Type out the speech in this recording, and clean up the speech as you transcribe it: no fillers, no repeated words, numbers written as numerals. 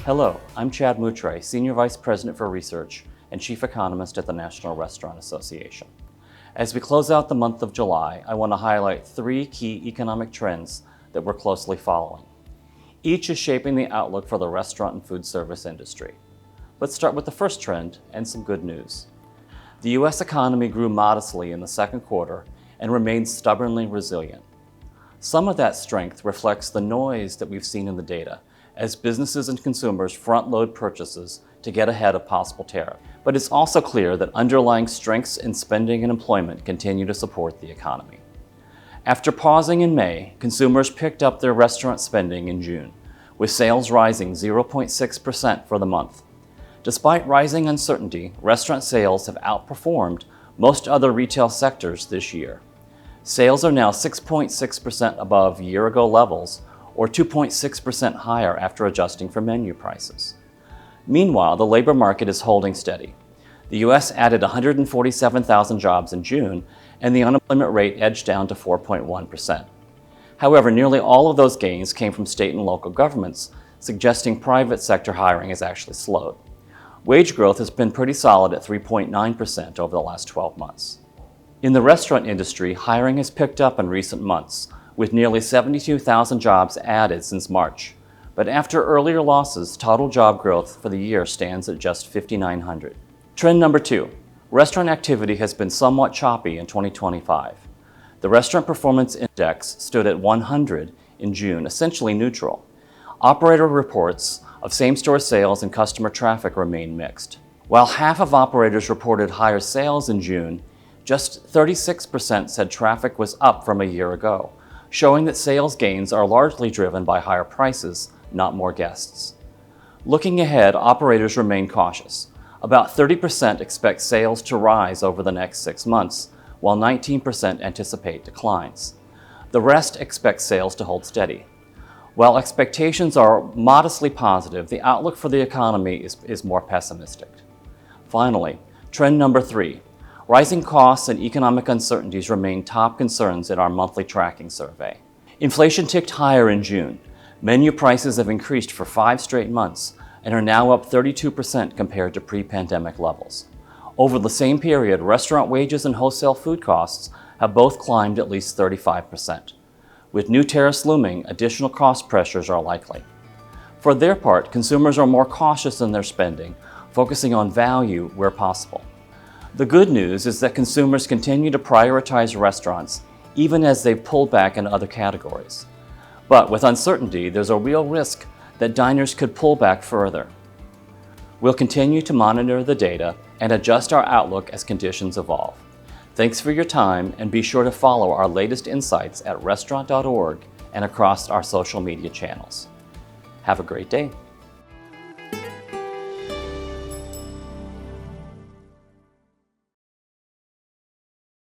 Hello, I'm Chad Moutre, Senior Vice President for Research and Chief Economist at the National Restaurant Association. As we close out the month of July, I want to highlight three key economic trends that we're closely following. Each is shaping the outlook for the restaurant and food service industry. Let's start with the first trend and some good news. The U.S. economy grew modestly in the second quarter and remains stubbornly resilient. Some of that strength reflects the noise that we've seen in the data as businesses and consumers front-load purchases to get ahead of possible tariffs. But it's also clear that underlying strengths in spending and employment continue to support the economy. After pausing in May, consumers picked up their restaurant spending in June, with sales rising 0.6% for the month. Despite rising uncertainty, restaurant sales have outperformed most other retail sectors this year. Sales are now 6.6% above year-ago levels, or 2.6% higher after adjusting for menu prices. Meanwhile, the labor market is holding steady. The U.S. added 147,000 jobs in June, and the unemployment rate edged down to 4.1%. However, nearly all of those gains came from state and local governments, suggesting private sector hiring has actually slowed. Wage growth has been pretty solid at 3.9% over the last 12 months. In the restaurant industry, hiring has picked up in recent months, with nearly 72,000 jobs added since March. But after earlier losses, total job growth for the year stands at just 5,900. Trend number two, restaurant activity has been somewhat choppy in 2025. The Restaurant Performance Index stood at 100 in June, essentially neutral. Operator reports of same-store sales and customer traffic remain mixed. While half of operators reported higher sales in June, just 36% said traffic was up from a year ago, showing that sales gains are largely driven by higher prices, not more guests. Looking ahead, operators remain cautious. About 30% expect sales to rise over the next 6 months, while 19% anticipate declines. The rest expect sales to hold steady. While expectations are modestly positive, the outlook for the economy is more pessimistic. Finally, trend number three. Rising costs and economic uncertainties remain top concerns in our monthly tracking survey. Inflation ticked higher in June. Menu prices have increased for 5 straight months and are now up 32% compared to pre-pandemic levels. Over the same period, restaurant wages and wholesale food costs have both climbed at least 35%. With new tariffs looming, additional cost pressures are likely. For their part, consumers are more cautious in their spending, focusing on value where possible. The good news is that consumers continue to prioritize restaurants even as they've pulled back in other categories. But with uncertainty, there's a real risk that diners could pull back further. We'll continue to monitor the data and adjust our outlook as conditions evolve. Thanks for your time, and be sure to follow our latest insights at restaurant.org and across our social media channels. Have a great day.